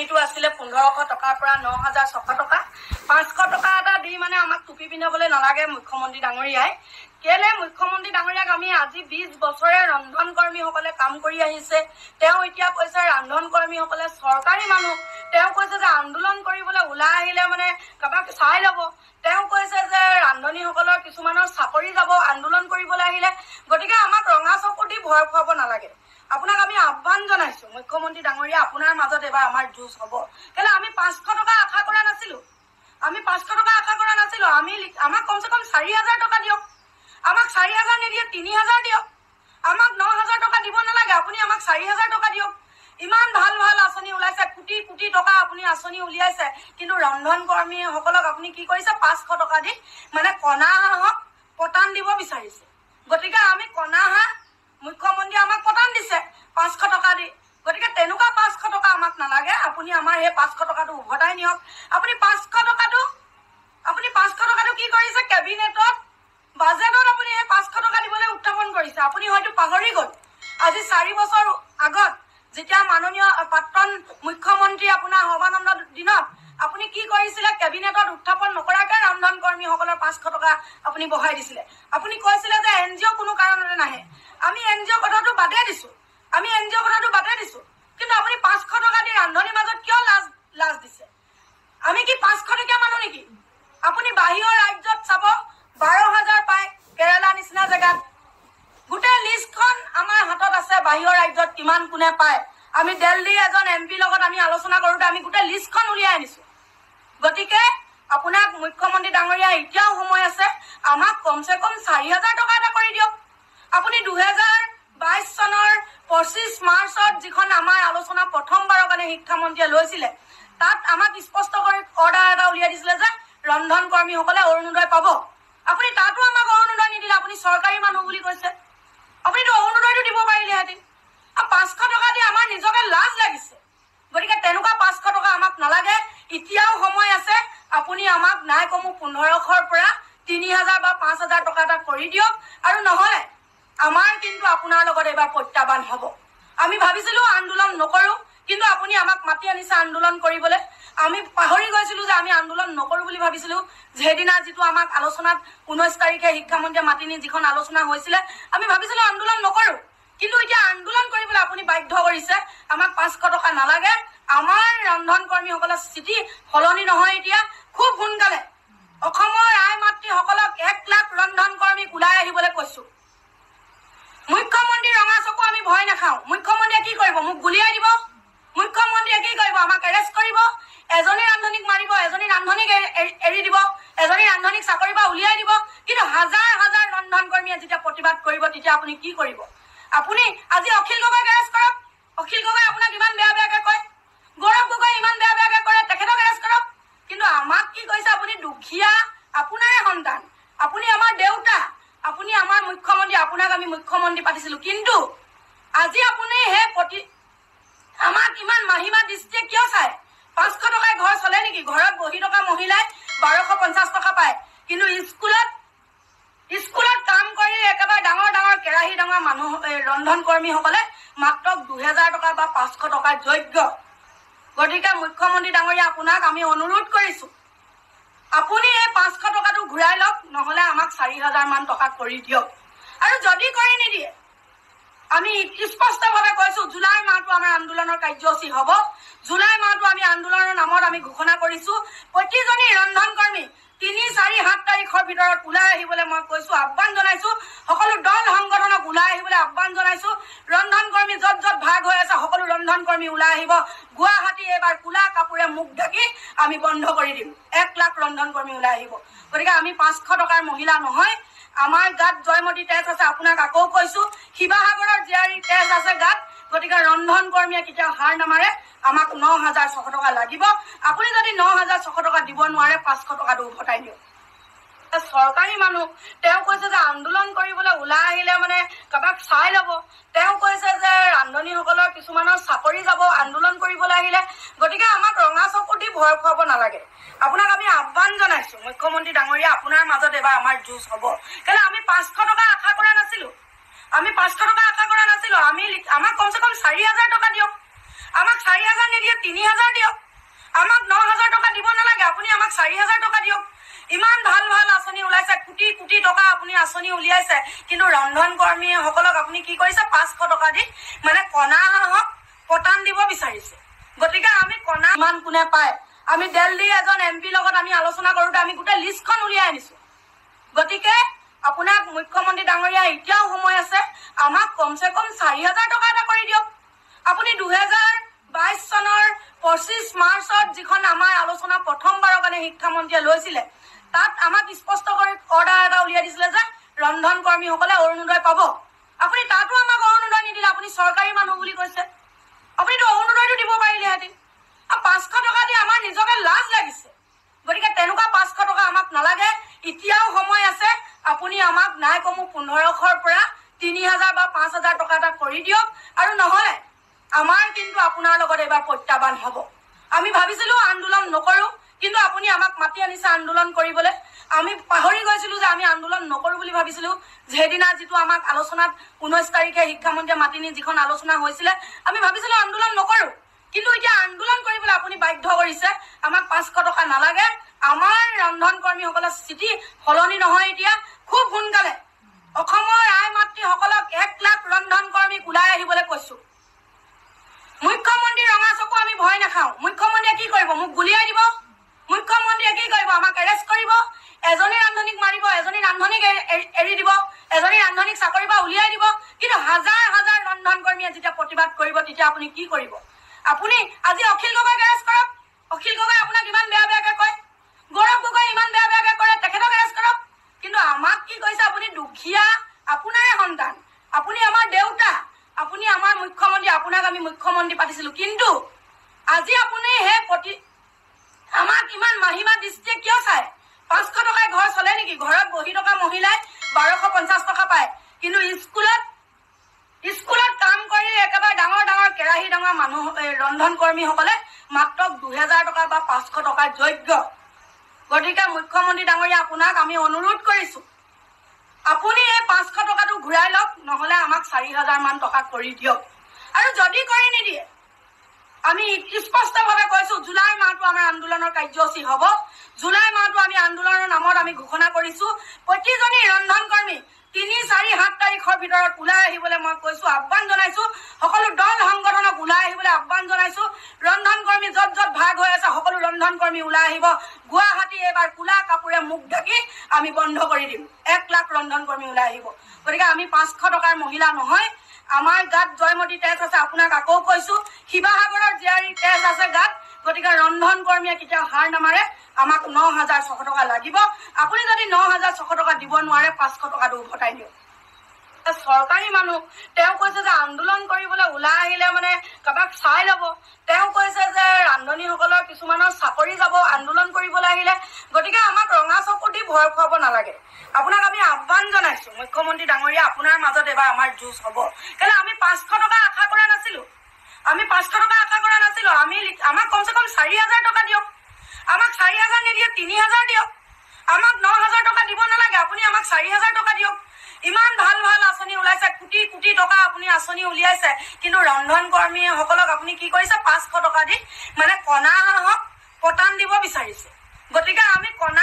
আঁচনিটো আছিলে 1500 টকাৰ পৰা 9600 টকা 500 টকা এটা দি মানে আমাক টুপি পিন্ধাবলৈ নালাগে মুখ্যমন্ত্ৰী ডাঙৰীয়াই। কেলে মুখ্যমন্ত্ৰী ডাঙৰীয়াক আমি আজি 20 বছৰে ৰন্ধন কৰ্মীসকলে কাম কৰি আহিছে। তেওঁ এতিয়া কৈছে ৰন্ধন কৰ্মীসকলে চৰকাৰী মানুহ, তেওঁ কৈছে যে আন্দোলন কৰিবলৈ ওলাই আহিলে মানে কাবাক চাই ল'ব। তেওঁ কৈছে যে ৰান্ধনীসকলৰ কিছুমানৰ চাকৰি যাব আন্দোলন কৰিবলৈ আহিলে, গতিকে আমাক ৰঙা চকু দি ভয় খুৱাব নালাগে। আপোনাক আমি আহ্বান জনাইছো মুখ্যমন্ত্ৰী ডাঙৰীয়া, আপোনাৰ মাজত এবাৰ আমাৰ যুঁজ হ'ব। কেলে আমি 500 টকা আশা কৰা নাছিলো, আমাক কমচে কম 4000 টকা দিয়ক। আমাক 4000 নিদিয়ে 3000 দিয়ক। আমাক 9000 টকা দিব নালাগে, আপুনি আমাক 4000 টকা দিয়ক। ইমান ভাল ভাল আঁচনি ওলাইছে, কোটি কোটি টকা আপুনি আঁচনি উলিয়াইছে, কিন্তু ৰন্ধন কৰ্মীসকলক আপুনি কি কৰিছে 500 টকা দি মানে কণা হাঁহক পতান দিব বিচাৰিছে। গতিকে আমি কণা হাঁহ মুখ্যমন্ত্ৰী আমাক পতান দিছে 500 টকা দি, গতিকে তেনেকুৱা 500 টকা আমাক নালাগে। আপুনি আমাৰ সেই 500 টকাটো উভতাই নিয়ক। আপুনি 500 টকাটো কি কৰিছে, কেবিনেটত বাজেটত আপুনি সেই 500 টকা দিবলৈ উত্থাপন কৰিছে। আপুনি হয়তো পাহৰি গ'ল, আজি 4 বছৰ আগত যেতিয়া মাননীয় প্ৰাক্তন মুখ্যমন্ত্ৰী আপোনাৰ সৰ্বানন্দ দিনত আপুনি কি কৰিছিলে, কেবিনেটত উত্থাপন নকৰাকৈ ৰন্ধন কৰ্মীসকলৰ 500 টকা আপুনি বঢ়াই দিছিলে। আপুনি কৈছিলে যে NGO কোনো কাৰণতে নাহে। আমি NGO কথাটো বাদেই দিছো, কিন্তু আপুনি 500 টকা দি ৰান্ধনীৰ মাজত কিয় লাজ দিছে? আমি কি 500 টকীয়া মানুহ নেকি? আপুনি বাহিৰৰ ৰাজ্যত চাব 12,000 পায়, কেৰালা নিচিনা জেগাত। গোটেই লিষ্টখন আমাৰ হাতত আছে, বাহিৰৰ ৰাজ্যত কিমান কোনে পায়। আমি দিল্লীৰ এজন MP লগত আমি আলোচনা কৰোঁতে আমি গোটেই লিষ্টখন উলিয়াই আনিছো। গতিকে আপোনাক মুখ্যমন্ত্ৰী ডাঙৰীয়া এতিয়াও সময় আছে, আমাক কমচে কম 4000 টকা এটা কৰি দিয়ক। আপুনি 2022 চনৰ 25 মাৰ্চত যিখন আমাৰ আলোচনা প্ৰথমবাৰৰ কাৰণে শিক্ষামন্ত্ৰীয়ে লৈছিলে, তাত আমাক স্পষ্ট কৰি অৰ্ডাৰ এটা উলিয়াই দিছিলে যে ৰন্ধন কৰ্মীসকলে অৰুণোদয় পাব। আপুনি তাতো আমাক অৰুণোদয় নিদিলে, আপুনি চৰকাৰী মানুহ বুলি কৈছে। আপুনিতো অৰুণোদয়টো দিব পাৰিলেহেঁতেন। 500 টকা দি আমাৰ নিজকে লাজ লাগিছে। গতিকে তেনেকুৱা 500 টকা আমাক নালাগে, এতিয়াও সময় আছে। আপুনি আমাক নাই কমো 1500ৰ পৰা 3000 বা 5000 টকা এটা কৰি দিয়ক, আৰু নহ'লে আমাৰ কিন্তু আপোনাৰ লগত এবাৰ প্ৰত্যাহ্বান হ'ব। আমি ভাবিছিলো আন্দোলন নকৰো, কিন্তু আপুনি আমাক মাতি আনিছে আন্দোলন কৰিবলৈ। আমি পাহৰি গৈছিলো যে আমি আন্দোলন নকৰো বুলি ভাবিছিলো। সেইদিনা যিটো আমাক আলোচনাত 19 তাৰিখে শিক্ষামন্ত্ৰীয়ে মাতি নি যিখন আলোচনা হৈছিলে, আমি ভাবিছিলো আন্দোলন নকৰো, কিন্তু এতিয়া আন্দোলন কৰিবলৈ আপুনি বাধ্য কৰিছে। আমাক 500 টকা নালাগে। আমাৰ ৰন্ধন কৰ্মীসকলৰ স্থিতি সলনি নহয়। এতিয়া খুব সোনকালে অসমৰ আই মাতৃসকলক 1 লাখ ৰন্ধন কৰ্মীক ওলাই আহিবলৈ কৈছো। মুখ্যমন্ত্ৰী ৰঙা চকু আমি ভয় নাখাওঁ। মুখ্যমন্ত্ৰীয়ে কি কৰিব? মোক গুলিয়াই দিব। মুখ্যমন্ত্ৰীয়ে কি কৰিব? আমাক এৰেষ্ট কৰিব। এজনী ৰান্ধনীক মাৰিব, এজনী ৰান্ধনীক এৰি দিব, এজনী ৰান্ধনীক চাকৰিৰ পৰা উলিয়াই দিব। কিন্তু হাজাৰ হাজাৰ ৰন্ধন কৰ্মীয়ে যেতিয়া প্ৰতিবাদ কৰিব, তেতিয়া আপুনি কি কৰিব? আপুনি আজি অখিল গগৈক এৰেষ্ট কৰক। অখিল গগৈ আপোনাক ইমান বেয়া বেয়াকে কয়, গৌৰৱ গগৈ ইমান বেয়া বেয়াকে কৰে, তেখেতক এৰেষ্ট কৰক। কিন্তু আমাক কি কৈছে? আপুনি দুখীয়া, আপোনাৰে সন্তান, আপুনি আমাৰ দেউতা, আপুনি আমাৰ মুখ্যমন্ত্ৰী, আপোনাক আমি মুখ্যমন্ত্ৰী পাতিছিলো। কিন্তু আজি আপুনি আমাক ইমান মাহিমা দৃষ্টিয়ে কিয় চায়? 500 টকাই ঘৰ চলে নেকি? ঘৰত বহি থকা মহিলাই 1250 টকা পায়, কিন্তু স্কুলত কাম কৰি একেবাৰে ডাঙৰ ডাঙৰ কেৰাহী ডাঙৰ মানুহ ৰন্ধন কৰ্মীসকলে মাত্ৰ 2000 টকা বা 500 টকাৰ যোগ্য। গতিকে মুখ্যমন্ত্ৰী ডাঙৰীয়া, আপোনাক আমি অনুৰোধ কৰিছো, আপুনি এই 500 টকাটো ঘূৰাই লওক, নহলে আমাক 4000 মান টকা কৰি দিয়ক। আৰু যদি কৰি নিদিয়ে, আমি স্পষ্টভাৱে কৈছো, জুলাই মাহটো আমাৰ আন্দোলনৰ কাৰ্যসূচী হ'ব। জুলাই মাহটো আমি আন্দোলনৰ নামত আমি ঘোষণা কৰিছো। প্ৰতিজনী ৰন্ধন কৰ্মী 3, 4, 7 তাৰিখৰ ভিতৰত ওলাই আহিবলৈ মই কৈছো, আহ্বান জনাইছো। সকলো দল সংগঠনক ওলাই আহিবলৈ আহ্বান জনাইছো। ৰন্ধন কৰ্মী য'ত য'ত ভাগ হৈ আছে, সকলো ৰন্ধন কৰ্মী ওলাই আহিব। গুৱাহাটী এইবাৰ কোলা কাপোৰে মুখ ঢাকি আমি বন্ধ কৰি দিম। 1 লাখ ৰন্ধন কৰ্মী ওলাই আহিব। গতিকে আমি 500 টকাৰ মহিলা নহয়, আমাৰ গাত জয়মতী তেজ আছে। আপোনাক আকৌ কৈছো, শিৱসাগৰৰ জীয়াৰী তেজ আছে গাত। গতিকে ৰন্ধন কৰ্মীয়ে কেতিয়াও হাৰ নামাৰে। আমাক 9600 টকা লাগিব। আপুনি যদি 9600 টকা দিব নোৱাৰে, 500 টকাটো উভতাই দিয়ক। চৰকাৰী মানুহ, তেওঁ কৈছে যে আন্দোলন কৰিবলৈ ওলাই আহিলে মানে কাবাক চাই ল'ব। তেওঁ কৈছে যে ৰান্ধনীসকলৰ কিছুমানৰ চাকৰি যাব আন্দোলন কৰিবলৈ আহিলে। গতিকে আমাক ৰঙা চকু দি ভয় খুৱাব নালাগে। আপোনাক আমি আহ্বান জনাইছো মুখ্যমন্ত্ৰী ডাঙৰীয়া, আপোনাৰ মাজত এবাৰ আমাৰ যুঁজ হ'ব। কেলে আমি 500 টকা আশা কৰা নাছিলো, আমাক কমচে কম 4000 টকা দিয়ক। আমাক 4,000 নিদিয়ে 3,000 দিয়ক। আমাক 9,000 টকা দিব নালাগে, আপুনি আমাক 4,000 টকা দিয়ক। ইমান ভাল ভাল আঁচনি ওলাইছে, কোটি কোটি টকা আপুনি আঁচনি উলিয়াইছে, কিন্তু ৰন্ধন কৰ্মীসকলক আপুনি কি কৰিছে 500 টকা দি মানে কণা হাঁহক পতান দিব বিচাৰিছে। গতিকে আমি কণা ইমান কোনে পায়, আমি দিল্লী এজন MP লগত আমি আলোচনা কৰোঁতে আমি গোটেই লিষ্টখন উলিয়াই আনিছো। গতিকে আপোনাক মুখ্যমন্ত্ৰী ডাঙৰীয়া এতিয়াও সময় আছে, আমাক কমচে কম 4,000 টকা এটা কৰি দিয়ক। আপুনি 2022 চনৰ 25 মাৰ্চত যিখন আমাৰ আলোচনা প্ৰথমবাৰৰ কাৰণে শিক্ষামন্ত্ৰীয়ে লৈছিলে, তাত আমাক স্পষ্ট কৰি অৰ্ডাৰ এটা উলিয়াই দিছিলে যে ৰন্ধন কৰ্মীসকলে অৰুণোদয় পাব। আপুনি তাতো আমাক অৰুণোদয় নিদিলে, আপুনি চৰকাৰী মানুহ বুলি কৈছে। আপুনিতো অৰুণোদয়টো দিব পাৰিলেহেঁতেন। 500 টকা দি আমাৰ নিজকে লাজ লাগিছে। গতিকে তেনেকুৱা 500 টকা আমাক নালাগে, এতিয়াও সময় আছে। আপুনি আমাক নাই কমো 1500ৰ পৰা 3,000 বা 5,000 টকা এটা কৰি দিয়ক, আৰু নহলে আমাৰ কিন্তু আপোনাৰ লগত এবাৰ প্ৰত্যাহ্বান হ'ব। আমি ভাবিছিলো আন্দোলন নকৰো, কিন্তু আপুনি আমাক মাতি আনিছে আন্দোলন কৰিবলৈ। আমি পাহৰি গৈছিলো যে আমি আন্দোলন নকৰো বুলি ভাবিছিলো। সেইদিনা যিটো আমাক আলোচনাত 19 তাৰিখে শিক্ষামন্ত্ৰীয়ে মাতি নি যিখন আলোচনা হৈছিলে, আমি ভাবিছিলো আন্দোলন নকৰো, কিন্তু এতিয়া আন্দোলন কৰিবলৈ আপুনি বাধ্য কৰিছে। আমাক 500 টকা নালাগে। আমাৰ ৰন্ধন কৰ্মীসকলৰ স্থিতি সলনি নহয়। এতিয়া খুব সোনকালে অসমৰ আই মাতৃসকলক 1 লাখ ৰন্ধন কৰ্মীক ওলাই আহিবলৈ কৈছো। মুখ্যমন্ত্ৰী ৰঙা চকু আমি ভয় নাখাওঁ। মুখ্যমন্ত্ৰীয়ে কি কৰিব? মোক গুলিয়াই দিব। মুখ্যমন্ত্ৰীয়ে কি কৰিব? আমাক এৰেষ্ট কৰিব। এজনী ৰান্ধনীক মাৰিব, এজনী ৰান্ধনীক এৰি দিব, এজনী ৰান্ধনীক চাকৰিৰ পৰা উলিয়াই দিব। কিন্তু হাজাৰ হাজাৰ ৰন্ধন কৰ্মীয়ে যেতিয়া প্ৰতিবাদ কৰিব, তেতিয়া আপুনি কি কৰিব? আপুনি আজি অখিল গগৈক এৰেষ্ট কৰক। অখিল গগৈ আপোনাক ইমান বেয়া বেয়াকে কয়, গৌৰৱ গগৈ ইমান বেয়া বেয়াকে কৰে, তেখেতক এৰেষ্ট কৰক। কিন্তু আমাক কি কৈছে? আপুনি দুখীয়া, আপোনাৰে সন্তান, আপুনি আমাৰ দেউতা, আপুনি আমাৰ মুখ্যমন্ত্ৰী, আপোনাক আমি মুখ্যমন্ত্ৰী পাতিছিলো। কিন্তু আজি আপুনি আমাক ইমান মাহিমা দৃষ্টিয়ে কিয় চায়? 500 টকাই ঘৰ চলে নেকি? ঘৰত বহি থকা মহিলাই 1250 টকা পায়, কিন্তু স্কুলত কাম কৰি একেবাৰে ডাঙৰ ডাঙৰ কেৰাহী ডাঙৰ মানুহ ৰন্ধন কৰ্মীসকলে মাত্ৰ 2,000 টকা বা 500 টকাৰ যোগ্য। গতিকে মুখ্যমন্ত্ৰী ডাঙৰীয়া আপোনাক আমি অনুৰোধ কৰিছো, আপুনি এই 500 টকাটো ঘূৰাই লওক, নহলে আমাক 4,000 মান টকা কৰি দিয়ক। আৰু যদি কৰি নিদিয়ে, আমি স্পষ্টভাৱে কৈছো জুলাই মাহটো আমাৰ আন্দোলনৰ কাৰ্যসূচী হ'ব। জুলাই মাহটো আমি আন্দোলনৰ নামত আমি ঘোষণা কৰিছো। প্ৰতিজনী ৰন্ধন কৰ্মী 3, 4, 7 তাৰিখৰ ভিতৰত ওলাই আহিবলৈ মই কৈছো, আহ্বান জনাইছো। সকলো দল সংগঠনক ওলাই আহিবলৈ আহ্বান জনাইছো। ৰন্ধন কৰ্মী য'ত য'ত ভাগ হৈ আছে সকলো ৰন্ধন কৰ্মী ওলাই আহিব। গুৱাহাটী এইবাৰ কোলা কাপোৰে মুখ ঢাকি আমি বন্ধ কৰি দিম। 1 লাখ ৰন্ধন কৰ্মী ওলাই আহিব। গতিকে আমি 500 টকাৰ মহিলা নহয়, আমাৰ গাত জয়মতী তেজ আছে। আপোনাক আকৌ কৈছো, শিৱসাগৰৰ জীয়াৰী তেজ আছে গাত। গতিকে ৰন্ধন কৰ্মীয়ে কেতিয়াও হাৰ নামাৰে। আমাক 9,600 টকা লাগিব। আপুনি যদি 9,600 টকা দিব নোৱাৰে, 500 টকাটো উভতাই দিয়ক। চৰকাৰী মানুহ, তেওঁ কৈছে যে আন্দোলন কৰিবলৈ ওলাই আহিলে মানে কাৰোবাক চাই ল'ব। তেওঁ কৈছে যে ৰান্ধনীসকলৰ কিছুমানৰ চাকৰি যাব আন্দোলন কৰিবলৈ আহিলে। গতিকে আমাক ৰঙা চকু দি ভয় খুৱাব নালাগে। আপোনাক আমি আহ্বান জনাইছো, মুখ্যমন্ত্ৰী ডাঙৰীয়া, আপোনাৰ মাজত এবাৰ আমাৰ যুঁজ হ'ব। কেলে আমি 500 টকা আশা কৰা নাছিলো। আমাক কমচে কম 4,000 টকা দিয়ক। আমাক 4,000 নিদিয়ে 3,000 দিয়ক। আমাক 9,000 টকা দিব নালাগে, আপুনি আমাক 4,000 টকা দিয়ক। ইমান ভাল ভাল আঁচনি ওলাইছে, কোটি কোটি টকা আপুনি আঁচনি উলিয়াইছে, কিন্তু ৰন্ধন কৰ্মীসকলক আপুনি কি কৰিছে 500 টকা দি মানে কণা হাঁহক পতান দিব বিচাৰিছে। গতিকে আমি কণা